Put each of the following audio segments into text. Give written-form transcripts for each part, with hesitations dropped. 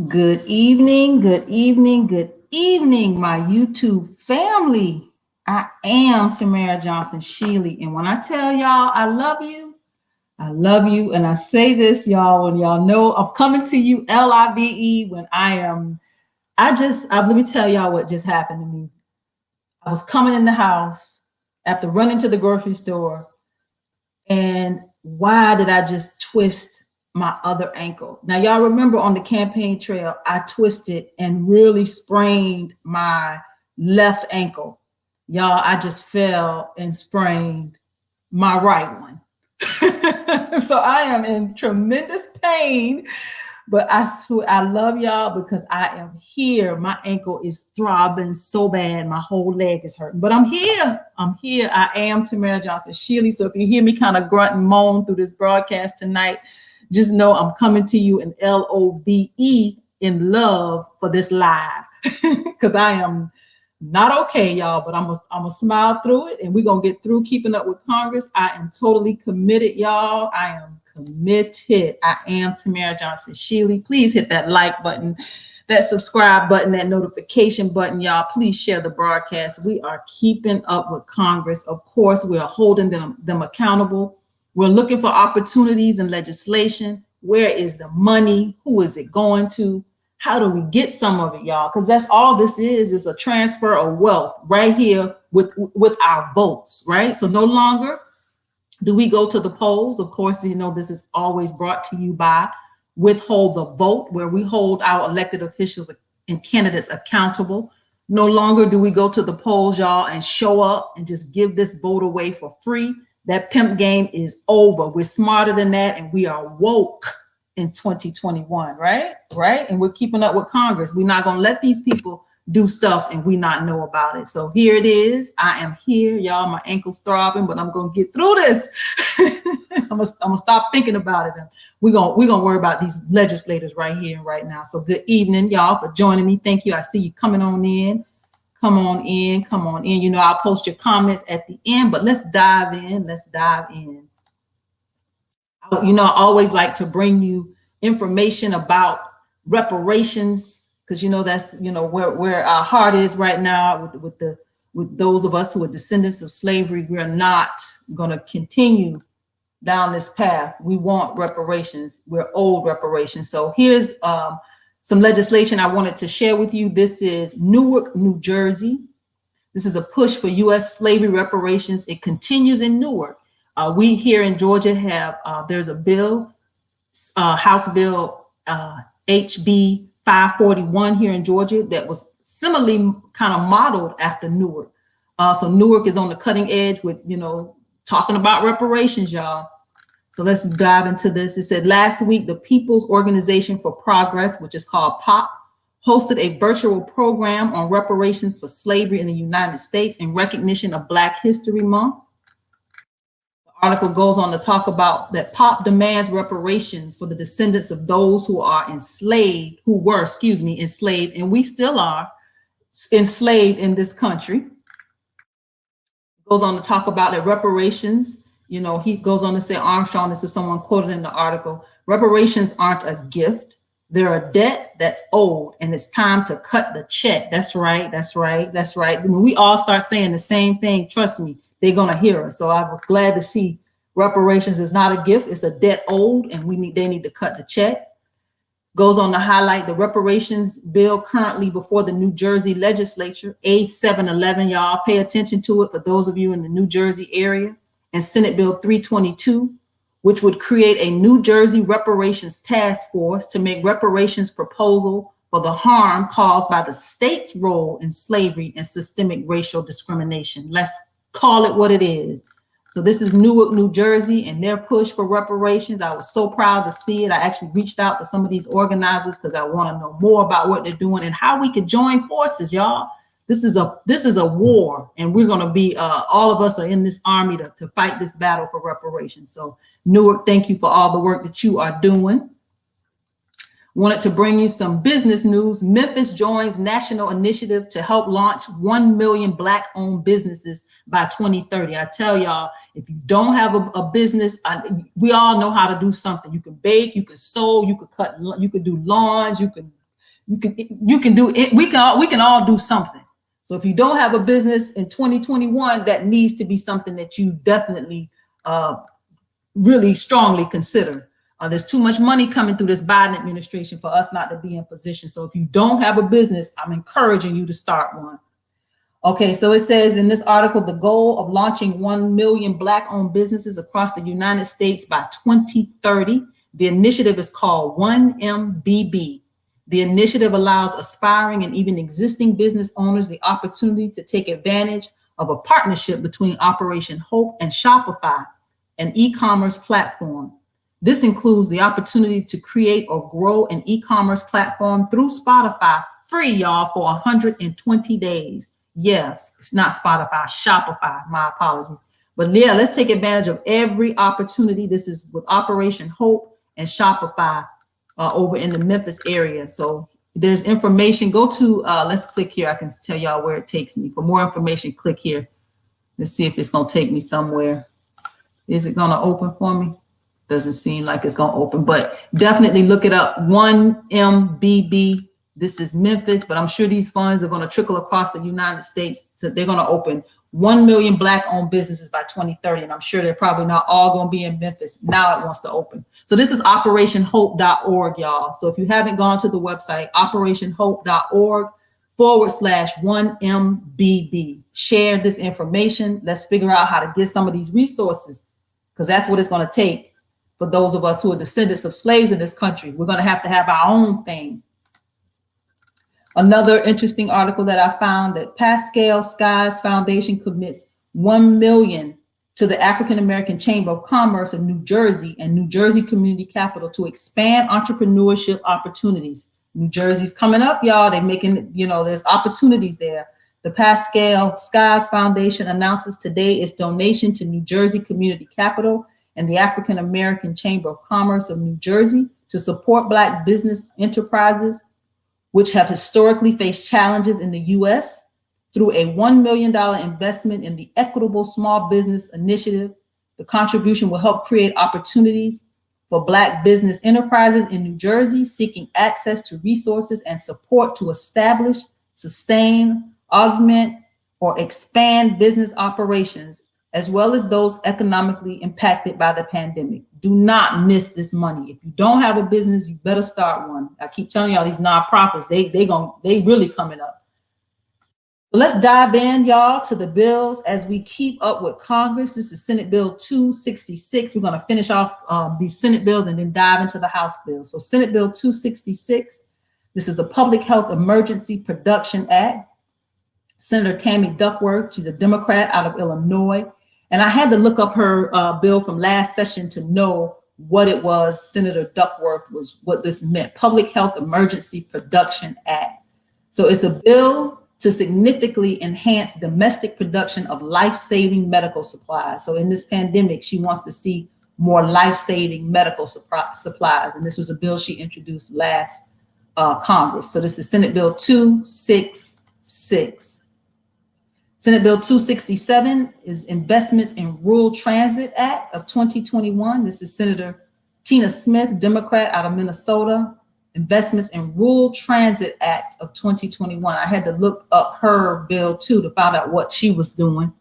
Good evening, good evening, good evening, my YouTube family. I am Tamara Johnson Shealy, and when I tell y'all I love you, and I say this, y'all, when y'all know I'm coming to you LIVE when let me tell y'all what just happened to me. I was coming in the house after running to the grocery store, and why did I just twist my other ankle? Now, y'all remember on the campaign trail, I twisted and really sprained my left ankle. Y'all, I just fell and sprained my right one. So I am in tremendous pain, but I swear I love y'all because I am here. My ankle is throbbing so bad. My whole leg is hurting, but I'm here. I am Tamara Johnson Shealy. So if you hear me kind of grunt and moan through this broadcast tonight, just know I'm coming to you in LOVE, in love, for this live, because I am not okay, y'all, but I'm gonna smile through it, and we're gonna get through Keeping Up with Congress. I am totally committed, y'all. I am committed. I am Tamara Johnson Shealy. Please hit that like button, that subscribe button, that notification button, y'all. Please share the broadcast. We are keeping up with Congress. Of course, we are holding them accountable. We're looking for opportunities in legislation. Where is the money? Who is it going to? How do we get some of it, y'all? Because that's all this is a transfer of wealth right here with our votes, right? So no longer do we go to the polls. Of course, you know, this is always brought to you by Withhold the Vote, where we hold our elected officials and candidates accountable. No longer do we go to the polls, y'all, and show up and just give this vote away for free. That pimp game is over. We're smarter than that, and we are woke in 2021, right? And we're keeping up with Congress. We're not gonna let these people do stuff and we not know about it. So here it is. I am here, y'all. My ankle's throbbing, but I'm gonna get through this. I'm gonna stop thinking about it, and we're gonna worry about these legislators right here and right now. So good evening, y'all, for joining me. Thank you. I see you coming on in. Come on in. You know, I'll post your comments at the end, but let's dive in. You know, I always like to bring you information about reparations, because, you know, that's, you know, where our heart is right now with those of us who are descendants of slavery. We're not going to continue down this path. We want reparations. We're owed reparations. So here's some legislation I wanted to share with you. This is Newark, New Jersey. This is a push for U.S. slavery reparations. It continues in Newark. We here in Georgia have, there's a bill, House Bill HB 541 here in Georgia that was similarly kind of modeled after Newark. So Newark is on the cutting edge with, you know, talking about reparations, y'all. So let's dive into this. It said last week, the People's Organization for Progress, which is called POP, hosted a virtual program on reparations for slavery in the United States in recognition of Black History Month. Article goes on to talk about that POP demands reparations for the descendants of those who were enslaved, and we still are enslaved in this country. Goes on to talk about that reparations, you know, he goes on to say, Armstrong, this is someone quoted in the article, reparations aren't a gift, they're a debt that's owed, and it's time to cut the check. That's right. When we all start saying the same thing, trust me, they're gonna hear us. So I was glad to see reparations is not a gift, it's a debt owed, and they need to cut the check. Goes on to highlight the reparations bill currently before the New Jersey legislature, A711, y'all pay attention to it for those of you in the New Jersey area, and Senate Bill 322, which would create a New Jersey reparations task force to make reparations proposal for the harm caused by the state's role in slavery and systemic racial discrimination. Let's call it what it is. So this is Newark, New Jersey, and their push for reparations. I was so proud to see it. I actually reached out to some of these organizers because I want to know more about what they're doing and how we could join forces, y'all. This is a war, and we're going to be all of us are in this army to fight this battle for reparations. So Newark, thank you for all the work that you are doing. Wanted to bring you some business news. Memphis joins national initiative to help launch 1 million Black-owned businesses by 2030. I tell y'all, if you don't have a business, we all know how to do something. You can bake, you can sew, you can cut, you can do lawns, you can do it. We can all do something. So if you don't have a business in 2021, that needs to be something that you definitely really strongly consider. There's too much money coming through this Biden administration for us not to be in position. So if you don't have a business, I'm encouraging you to start one. Okay, so it says in this article, the goal of launching 1 million Black-owned businesses across the United States by 2030. The initiative is called 1MBB. The initiative allows aspiring and even existing business owners the opportunity to take advantage of a partnership between Operation Hope and Shopify, an e-commerce platform. This includes the opportunity to create or grow an e-commerce platform through Spotify, free, y'all, for 120 days. Yes, it's not Spotify, Shopify, my apologies. But yeah, let's take advantage of every opportunity. This is with Operation Hope and Shopify over in the Memphis area. So there's information. Go to, let's click here. I can tell y'all where it takes me. For more information, click here. Let's see if it's gonna take me somewhere. Is it gonna open for me? Doesn't seem like it's going to open, but definitely look it up. 1MBB. This is Memphis, but I'm sure these funds are going to trickle across the United States. So they're going to open 1 million Black-owned businesses by 2030. And I'm sure they're probably not all going to be in Memphis. Now it wants to open. So this is operationhope.org, y'all. So if you haven't gone to the website, operationhope.org/1MBB. Share this information. Let's figure out how to get some of these resources, because that's what it's going to take. For those of us who are descendants of slaves in this country, we're going to have our own thing. Another interesting article that I found, that Pascal Skies Foundation commits $1 million to the African American Chamber of Commerce of New Jersey and New Jersey Community Capital to expand entrepreneurship opportunities. New Jersey's coming up, y'all. They're making, there's opportunities there. The Pascal Skies Foundation announces today its donation to New Jersey Community Capital and the African American Chamber of Commerce of New Jersey to support Black business enterprises, which have historically faced challenges in the U.S. through a $1 million investment in the Equitable Small Business Initiative. The contribution will help create opportunities for Black business enterprises in New Jersey seeking access to resources and support to establish, sustain, augment, or expand business operations, as well as those economically impacted by the pandemic. Do not miss this money. If you don't have a business, you better start one. I keep telling y'all, these nonprofits, they really coming up. So let's dive in, y'all, to the bills as we keep up with Congress. This is Senate Bill 266. We're going to finish off these Senate bills and then dive into the House bills. So Senate Bill 266, this is a Public Health Emergency Production Act. Senator Tammy Duckworth, she's a Democrat out of Illinois. And I had to look up her bill from last session to know what it was. Senator Duckworth was what this meant. Public Health Emergency Production Act. So it's a bill to significantly enhance domestic production of life-saving medical supplies. So in this pandemic, she wants to see more life-saving medical supplies. And this was a bill she introduced last Congress. So this is Senate Bill 266. Senate Bill 267 is Investments in Rural Transit Act of 2021. This is Senator Tina Smith, Democrat out of Minnesota. Investments in Rural Transit Act of 2021. I had to look up her bill too to find out what she was doing.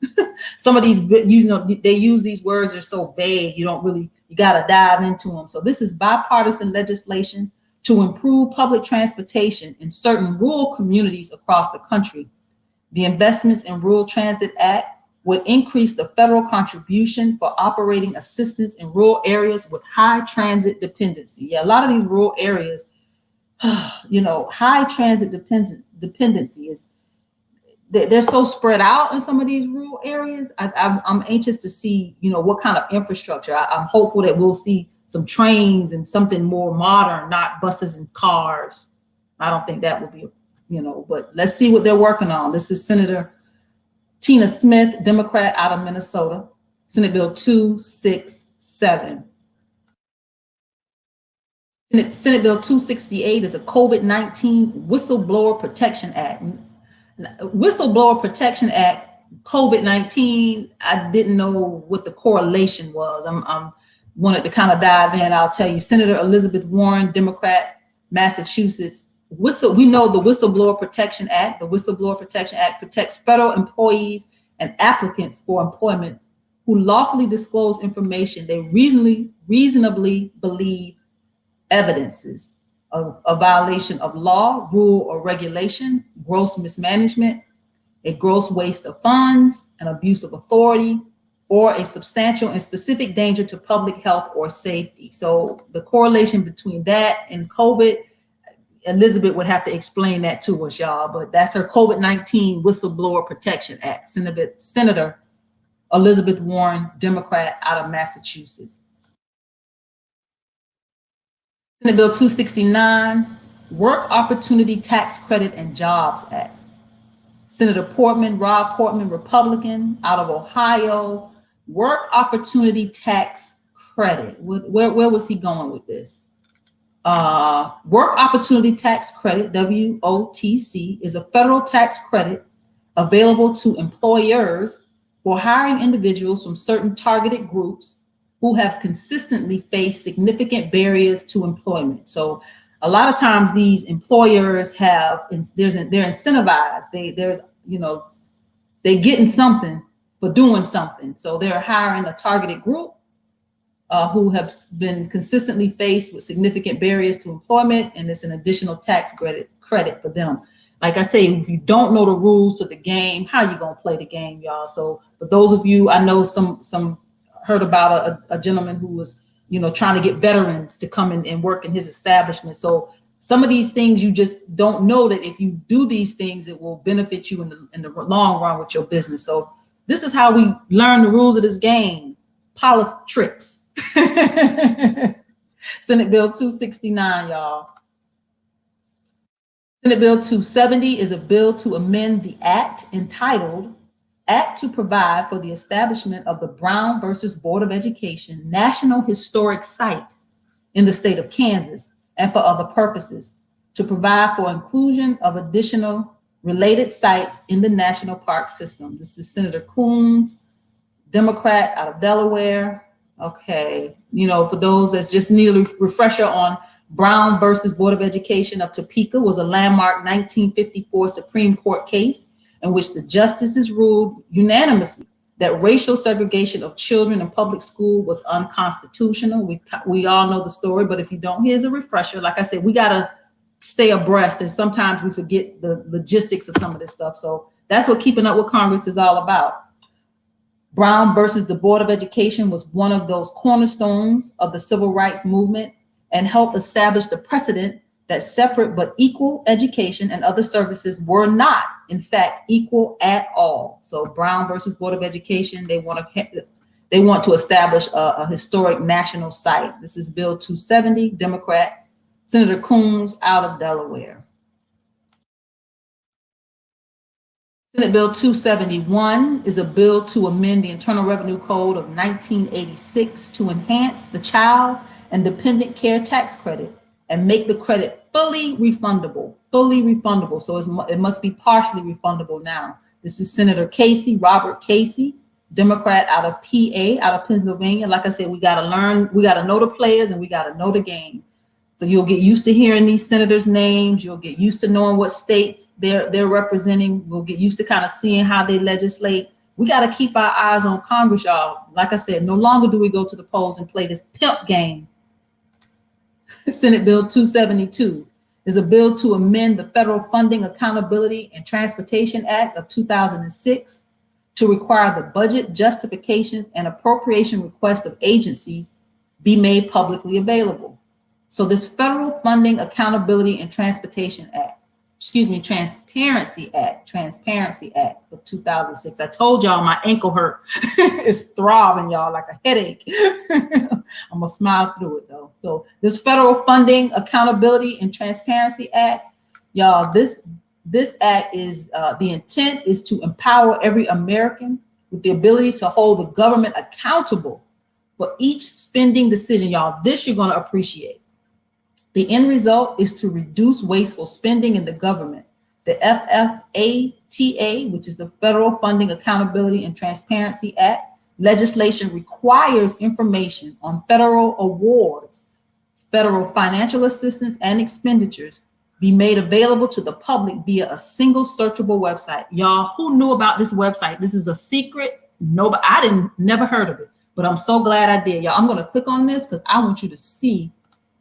Some of these, they use these words, they're so vague, you got to dive into them. So this is bipartisan legislation to improve public transportation in certain rural communities across the country. The Investments in Rural Transit Act would increase the federal contribution for operating assistance in rural areas with high transit dependency. Yeah, a lot of these rural areas, high transit dependency is, they're so spread out in some of these rural areas. I'm anxious to see, what kind of infrastructure. I'm hopeful that we'll see some trains and something more modern, not buses and cars. I don't think that would be, but let's see what they're working on. This is Senator Tina Smith, Democrat out of Minnesota, Senate Bill 267. Senate Bill 268 is a COVID-19 Whistleblower Protection Act. Whistleblower Protection Act, COVID-19, I didn't know what the correlation was. I'm wanted to kind of dive in. I'll tell you, Senator Elizabeth Warren, Democrat, Massachusetts. We know the Whistleblower Protection Act. The Whistleblower Protection Act protects federal employees and applicants for employment who lawfully disclose information they reasonably believe evidences of a violation of law, rule, or regulation, gross mismanagement, a gross waste of funds, an abuse of authority, or a substantial and specific danger to public health or safety. So the correlation between that and COVID, Elizabeth would have to explain that to us, y'all, but that's her COVID-19 Whistleblower Protection Act. Senator Elizabeth Warren, Democrat out of Massachusetts. Senate Bill 269, Work Opportunity Tax Credit and Jobs Act. Senator Rob Portman, Republican out of Ohio, Work Opportunity Tax Credit. Where was he going with this? Work Opportunity Tax Credit, WOTC, is a federal tax credit available to employers for hiring individuals from certain targeted groups who have consistently faced significant barriers to employment. So a lot of times these employers they're incentivized. They're getting something for doing something. So they're hiring a targeted group who have been consistently faced with significant barriers to employment, and it's an additional tax credit for them. Like I say, if you don't know the rules of the game, how you gonna play the game, y'all? So for those of you, I know some heard about a gentleman who was, trying to get veterans to come in and work in his establishment. So some of these things you just don't know that if you do these things, it will benefit you in the long run with your business. So this is how we learn the rules of this game. Politics. Senate Bill 269, y'all. Senate Bill 270 is a bill to amend the act entitled Act to Provide for the Establishment of the Brown versus Board of Education National Historic Site in the state of Kansas and for other purposes, to provide for inclusion of additional related sites in the national park system. This is Senator Coons, Democrat out of Delaware. Okay, for those that's just need a refresher on Brown versus Board of Education of Topeka was a landmark 1954 Supreme Court case in which the justices ruled unanimously that racial segregation of children in public school was unconstitutional. We all know the story, but if you don't, here's a refresher. Like I said, we gotta stay abreast, and sometimes we forget the logistics of some of this stuff. So that's what Keeping Up with Congress is all about. Brown versus the Board of Education was one of those cornerstones of the civil rights movement and helped establish the precedent that separate but equal education and other services were not, in fact, equal at all. So Brown versus Board of Education, they want to establish a historic national site. This is Bill 270, Democrat, Senator Coons out of Delaware. Senate Bill 271 is a bill to amend the Internal Revenue Code of 1986 to enhance the Child and Dependent Care Tax Credit and make the credit fully refundable. So it must be partially refundable now. This is Senator Robert Casey, Democrat out of PA, out of Pennsylvania. Like I said, we got to learn, we got to know the players, and we got to know the game. So you'll get used to hearing these senators' names. You'll get used to knowing what states they're representing. We'll get used to kind of seeing how they legislate. We got to keep our eyes on Congress, y'all. Like I said, no longer do we go to the polls and play this pimp game. Senate Bill 272 is a bill to amend the Federal Funding Accountability and Transportation Act of 2006 to require the budget justifications and appropriation requests of agencies be made publicly available. So this Federal Funding Accountability and Transportation Act, Transparency Act of 2006. I told y'all my ankle hurt. It's throbbing, y'all, like a headache. I'm gonna smile through it though. So this Federal Funding Accountability and Transparency Act, y'all, this act is the intent is to empower every American with the ability to hold the government accountable for each spending decision. Y'all, this you're gonna appreciate. The end result is to reduce wasteful spending in the government. The FFATA, which is the Federal Funding Accountability and Transparency Act, legislation requires information on federal awards, federal financial assistance, and expenditures be made available to the public via a single searchable website. Y'all, who knew about this website? This is a secret. Nobody, never heard of it, but I'm so glad I did. Y'all, I'm gonna click on this because I want you to see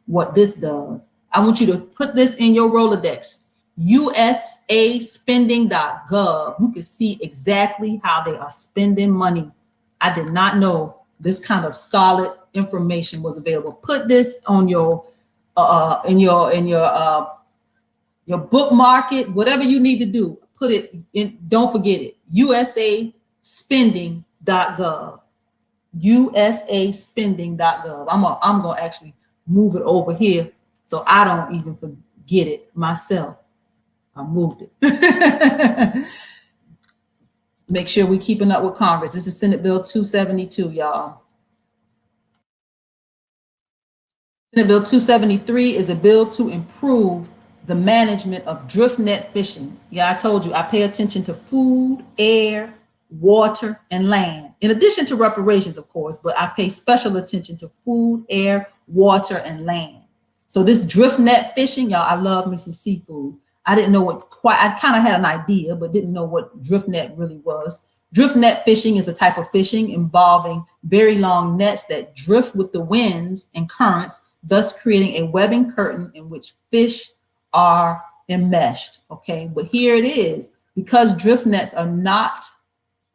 what this does. I want you to put this in your Rolodex, usaspending.gov. You can see exactly how they are spending money. I did not know this kind of solid information was available. Put this on your your bookmark it, whatever you need to do. Put it in, don't forget it, usaspending.gov. usaspending.gov. I'm gonna actually move it over here so I don't even forget it myself. I moved it. Make sure we're keeping up with Congress. This is Senate Bill 272, y'all. Senate Bill 273 is a bill to improve the management of drift net fishing. Yeah, I told you, I pay attention to food, air, water, and land. In addition to reparations, of course, but I pay special attention to food, air, water, and land. So this drift net fishing, y'all, I love me some seafood. I didn't know what I kind of had an idea, but didn't know what drift net really was. Drift net fishing is a type of fishing involving very long nets that drift with the winds and currents, thus creating a webbing curtain in which fish are enmeshed. Okay, but here it is. Because drift nets are not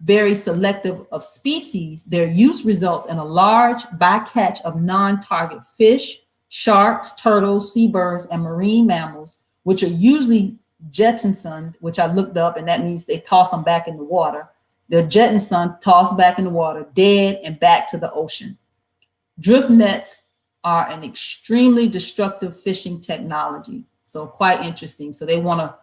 very selective of species, their use results in a large bycatch of non-target fish, sharks, turtles, seabirds, and marine mammals, which are usually jettisoned, which I looked up, and that means they toss them back in the water. They're jettisoned, tossed back in the water, dead, and back to the ocean. Drift nets are an extremely destructive fishing technology. So quite interesting. So they want to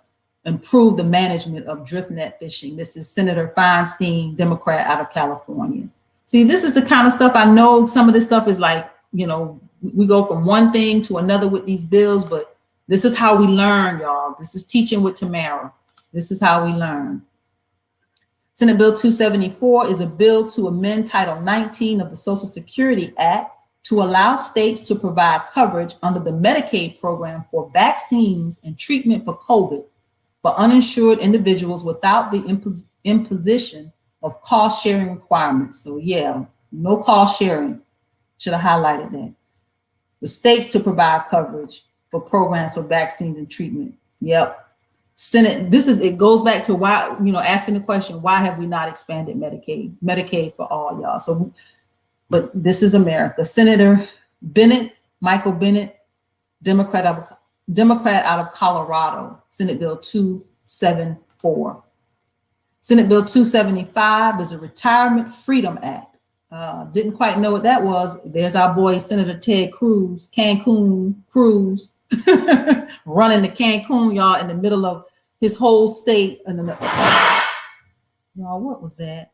improve the management of drift net fishing. This is Senator Feinstein, Democrat out of California. See, this is the kind of stuff I know. Some of this stuff is like, you know, we go from one thing to another with these bills, but this is how we learn, y'all. This is teaching with Tamara. This is how we learn. Senate Bill 274 is a bill to amend Title 19 of the Social Security Act to allow states to provide coverage under the Medicaid program for vaccines and treatment for COVID for uninsured individuals without the imposition of cost sharing requirements. So yeah, no cost sharing. Should have highlighted that. The states to provide coverage for programs for vaccines and treatment. Yep. Senate, it goes back to why, you know, asking the question, why have we not expanded Medicaid for all, y'all? So, but this is America. Senator Bennett, Michael Bennett, Democrat out of Colorado, Senate Bill 274. Senate Bill 275 is a Retirement Freedom Act. Didn't quite know what that was. There's our boy, Senator Ted Cruz, Cancun Cruz, running to Cancun, y'all, in the middle of his whole state. Y'all, what was that?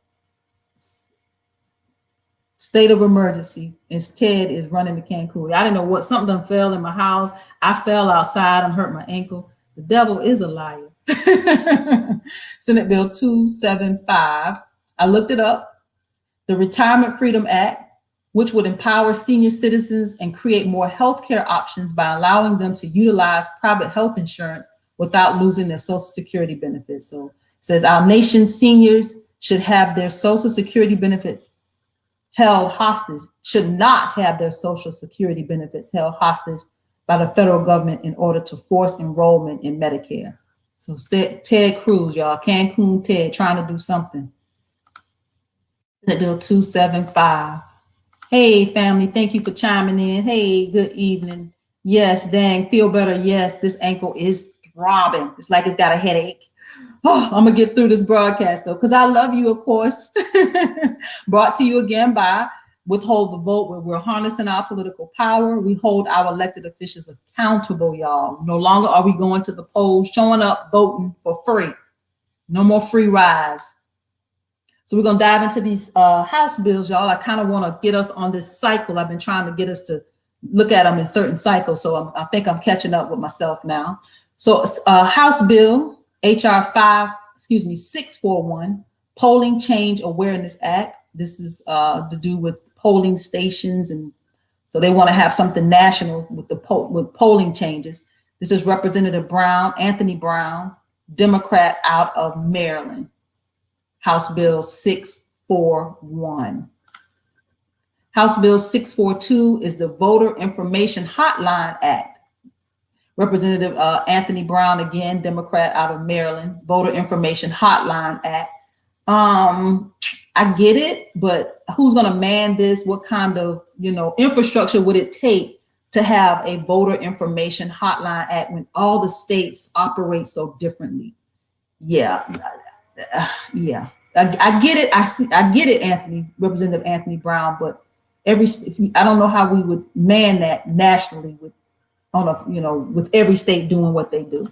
State of emergency. And Ted is running to Cancun. I didn't know what, something done fell in my house. I fell outside and hurt my ankle. The devil is a liar. Senate Bill 275. I looked it up. The Retirement Freedom Act, which would empower senior citizens and create more healthcare options by allowing them to utilize private health insurance without losing their Social Security benefits. So it says our nation's seniors should have their Social Security benefits held hostage, should not have their Social Security benefits held hostage by the federal government in order to force enrollment in Medicare. So Ted Cruz, y'all, Cancun Ted, trying to do something. Senate Bill 275. Hey, family, thank you for chiming in. Hey, good evening. Yes, dang, feel better. Yes, this ankle is throbbing. It's like it's got a headache. Oh, I'm gonna get through this broadcast though, because I love you, of course. Brought to you again by Withhold the Vote, where we're harnessing our political power. We hold our elected officials accountable, y'all. No longer are we going to the polls, showing up, voting for free. No more free rides. So we're gonna dive into these House bills, y'all. I kind of want to get us on this cycle. I've been trying to get us to look at them in certain cycles, so I think I'm catching up with myself now. So House Bill HR 641, Polling Change Awareness Act. This is to do with polling stations, and so they want to have something national with with polling changes. This is Representative Brown, Anthony Brown, Democrat out of Maryland. House Bill 641. House Bill 642 is the Voter Information Hotline Act. Representative Anthony Brown, again, Democrat out of Maryland, Voter Information Hotline Act. I get it, but who's going to man this? What kind of, infrastructure would it take to have a Voter Information Hotline Act when all the states operate so differently? Yeah. I get it. I get it, Representative Anthony Brown, but I don't know how we would man that nationally with every state doing what they do.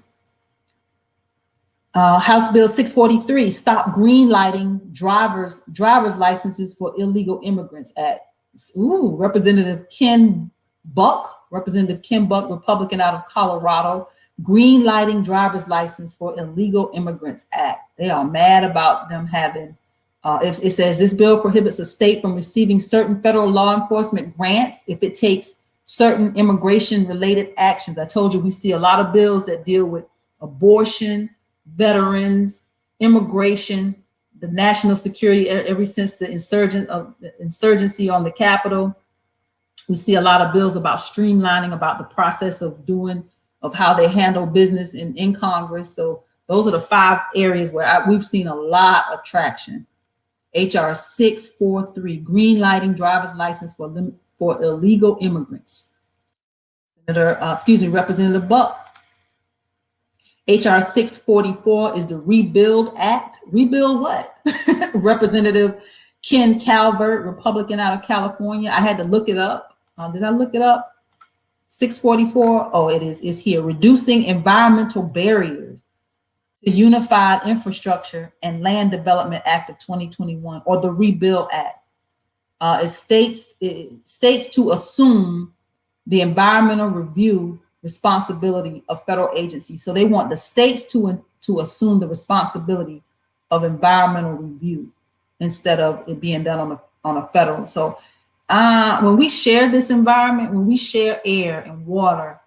House Bill 643, Stop Green Lighting Driver's Licenses for Illegal Immigrants Act. Ooh, Representative Ken Buck, Republican out of Colorado. Green Lighting Driver's License for Illegal Immigrants Act. They are mad about them having, it says this bill prohibits a state from receiving certain federal law enforcement grants if it takes certain immigration related actions. I told you we see a lot of bills that deal with abortion, veterans, immigration, the national security ever since the insurgency on the Capitol. We see a lot of bills about streamlining, about the process of how they handle business in Congress. So those are the 5 areas where we've seen a lot of traction. HR 643, Green Lighting Driver's License for Illegal Immigrants. Representative Buck. HR 644 is the Rebuild Act. Rebuild what? Representative Ken Calvert, Republican out of California. I had to look it up. Did I look it up? 644, it's here. Reducing Environmental Barriers to Unified Infrastructure and Land Development Act of 2021, or the Rebuild Act. It states to assume the environmental review responsibility of federal agencies. So they want the states to assume the responsibility of environmental review instead of it being done on a federal. So when we share this environment, when we share air and water,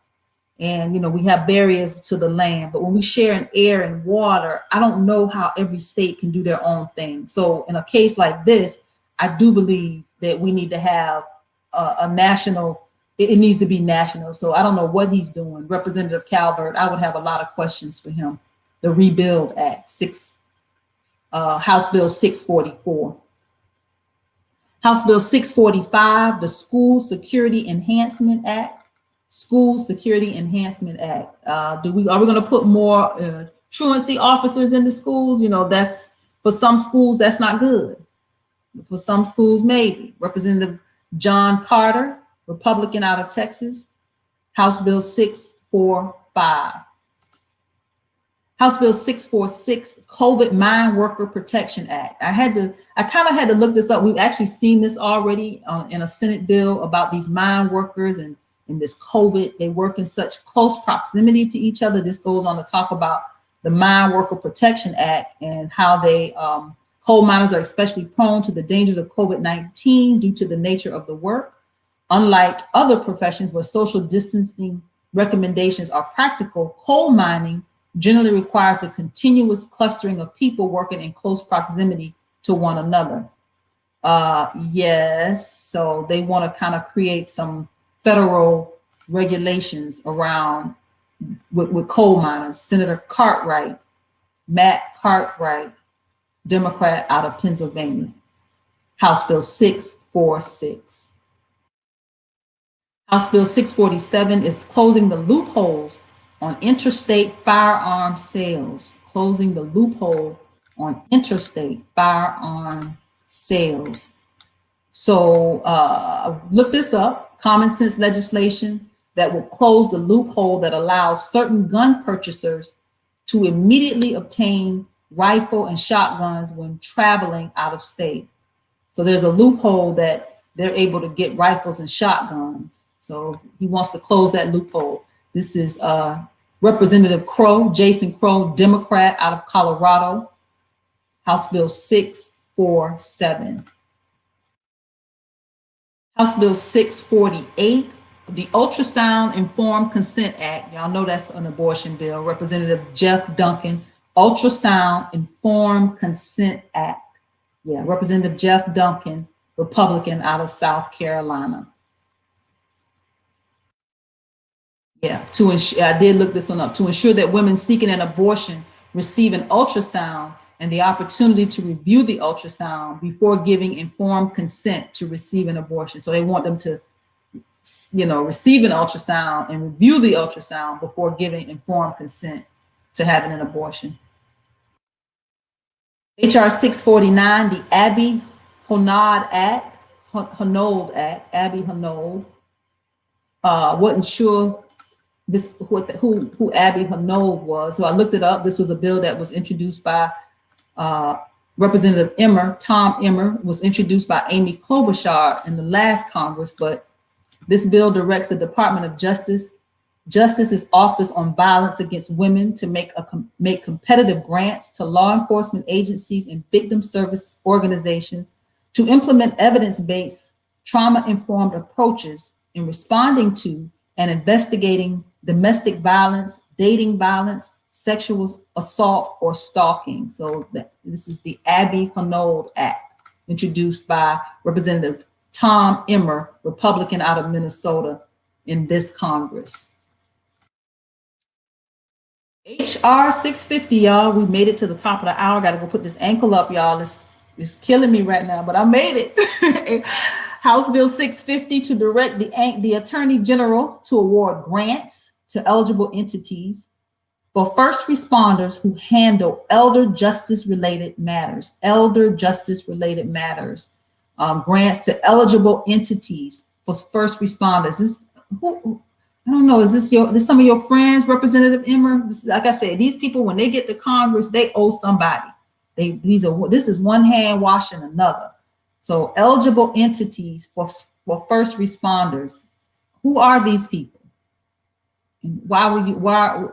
and we have barriers to the land, but when we share an air and water, I don't know how every state can do their own thing. So in a case like this, I do believe that we need to have a national, it needs to be national. So I don't know what he's doing. Representative Calvert, I would have a lot of questions for him. The Rebuild Act, House Bill 644. House Bill 645, the School Security Enhancement Act. School Security Enhancement Act. Are we going to put more truancy officers in the schools? That's for some schools that's not good. For some schools, maybe. Representative John Carter, Republican out of Texas. House Bill 645. House Bill 646, COVID Mine Worker Protection Act. I kind of had to look this up. We've actually seen this already in a Senate bill about these mine workers and this COVID. They work in such close proximity to each other. This goes on to talk about the Mine Worker Protection Act and how coal miners are especially prone to the dangers of COVID-19 due to the nature of the work. Unlike other professions where social distancing recommendations are practical, coal mining generally requires the continuous clustering of people working in close proximity to one another. Yes, so they want to kind of create some federal regulations around with coal miners. Senator Matt Cartwright, Democrat out of Pennsylvania. House Bill 646. House Bill 647 is closing the loopholes on interstate firearm sales, closing the loophole on interstate firearm sales. So look this up, common sense legislation that will close the loophole that allows certain gun purchasers to immediately obtain rifle and shotguns when traveling out of state. So there's a loophole that they're able to get rifles and shotguns. So he wants to close that loophole. This is Representative Crow, Jason Crow, Democrat out of Colorado, House Bill 647. House Bill 648, the Ultrasound Informed Consent Act. Y'all know that's an abortion bill. Representative Jeff Duncan, Ultrasound Informed Consent Act. Yeah, Representative Jeff Duncan, Republican out of South Carolina. Yeah, to ensure, I did look this one up, to ensure that women seeking an abortion receive an ultrasound and the opportunity to review the ultrasound before giving informed consent to receive an abortion. So they want them to, receive an ultrasound and review the ultrasound before giving informed consent to having an abortion. HR 649, the Abby Honnold Act, Abby Honnold. Wasn't sure this who Abby Honnold was, so I looked it up. This was a bill that was introduced by Representative Emmer. Tom Emmer was introduced by Amy Klobuchar in the last Congress, but this bill directs the Department of Justice's Office on Violence Against Women to make competitive grants to law enforcement agencies and victim service organizations to implement evidence-based, trauma-informed approaches in responding to and investigating domestic violence, dating violence, sexual assault, or stalking. So this is the Abby Honnold Act, introduced by Representative Tom Emmer, Republican out of Minnesota, in this Congress. HR 650, y'all. We made it to the top of the hour. Got to go put this ankle up, y'all. It's killing me right now, but I made it. House Bill 650 to direct the Attorney General to award grants to eligible entities for first responders who handle elder justice related matters. Grants to eligible entities for first responders. I don't know, is this some of your friends, Representative Emmer? Like I said, these people, when they get to Congress, they owe somebody. This is one hand washing another. So eligible entities for first responders. Who are these people? And why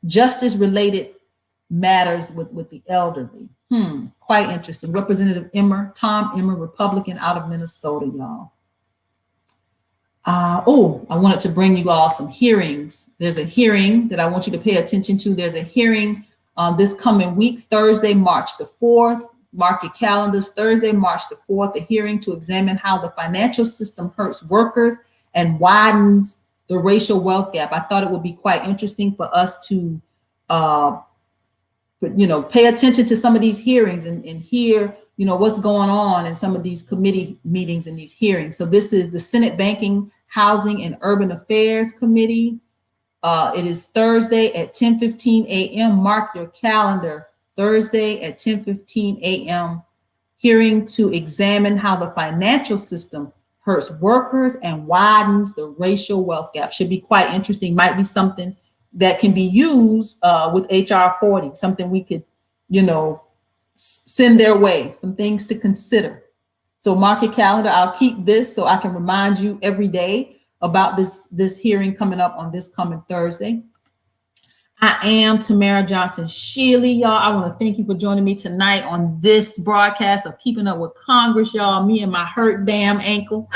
justice related matters with the elderly? Quite interesting. Representative Emmer, Tom Emmer, Republican out of Minnesota, y'all. I wanted to bring you all some hearings. There's a hearing that I want you to pay attention to. There's a hearing this coming week, Thursday, March the 4th. Mark your calendars, Thursday, March the 4th, a hearing to examine how the financial system hurts workers and widens the racial wealth gap. I thought it would be quite interesting for us to, pay attention to some of these hearings and hear, what's going on in some of these committee meetings and these hearings. So this is the Senate Banking, Housing, and Urban Affairs Committee. It is Thursday at 10:15 a.m. Mark your calendar. Thursday at 10:15 a.m. hearing to examine how the financial system hurts workers and widens the racial wealth gap. Should be quite interesting. Might be something that can be used with HR 40, something we could, send their way, some things to consider. So mark your calendar. I'll keep this so I can remind you every day about this hearing coming up on this coming Thursday. I am Tamara Johnson Shealy, y'all. I want to thank you for joining me tonight on this broadcast of Keeping Up with Congress, y'all. Me and my hurt damn ankle,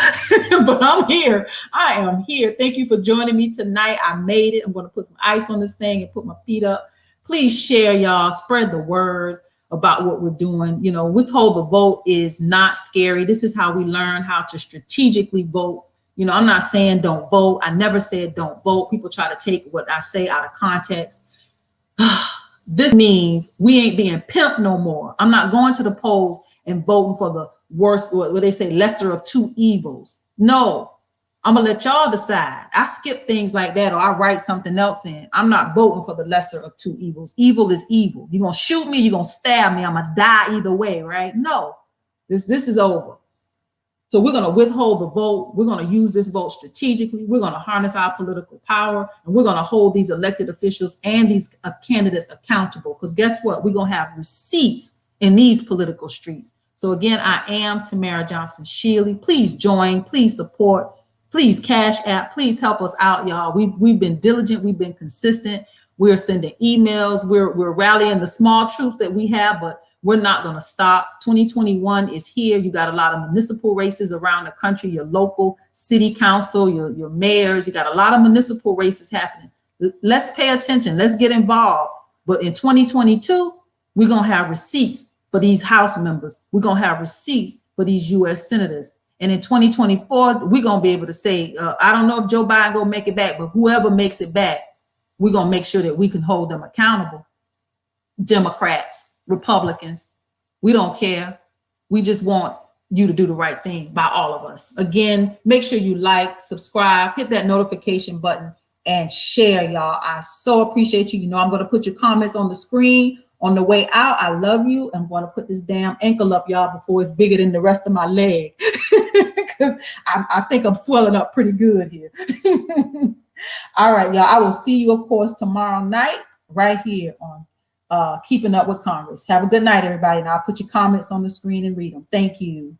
but I'm here. I am here. Thank you for joining me tonight. I made it. I'm going to put some ice on this thing and put my feet up. Please share, y'all. Spread the word about what we're doing. Withhold the vote is not scary. This is how we learn how to strategically vote. I'm not saying don't vote. I never said don't vote. People try to take what I say out of context. This means we ain't being pimped no more. I'm not going to the polls and voting for the worst, what they say, lesser of two evils. No, I'm gonna let y'all decide. I skip things like that, or I write something else in. I'm not voting for the lesser of two evils. Evil is evil. You're gonna shoot me, you're gonna stab me, I'm gonna die either way, right? No, this is over. So we're gonna withhold the vote. We're gonna use this vote strategically. We're gonna harness our political power, and we're gonna hold these elected officials and these candidates accountable. Because guess what? We're gonna have receipts in these political streets. So again, I am Tamara Johnson Shealy. Please join, please support, please cash app, please help us out, y'all. We've been diligent, we've been consistent. We're sending emails, we're rallying the small troops that we have, but we're not going to stop. 2021 is here. You got a lot of municipal races around the country, your local city council, your mayors. You got a lot of municipal races happening. Let's pay attention. Let's get involved. But in 2022, we're going to have receipts for these House members. We're going to have receipts for these U.S. senators. And in 2024, we're going to be able to say, I don't know if Joe Biden going to make it back, but whoever makes it back, we're going to make sure that we can hold them accountable. Democrats, Republicans, we don't care. We just want you to do the right thing by all of us. Again, make sure you like, subscribe, hit that notification button, and share, y'all. I so appreciate you. You know, I'm going to put your comments on the screen on the way out. I love you. I'm going to put this damn ankle up, y'all, before it's bigger than the rest of my leg, because I think I'm swelling up pretty good here. All right, y'all. I will see you, of course, tomorrow night right here on Keeping Up with Congress. Have a good night, everybody. And I'll put your comments on the screen and read them. Thank you.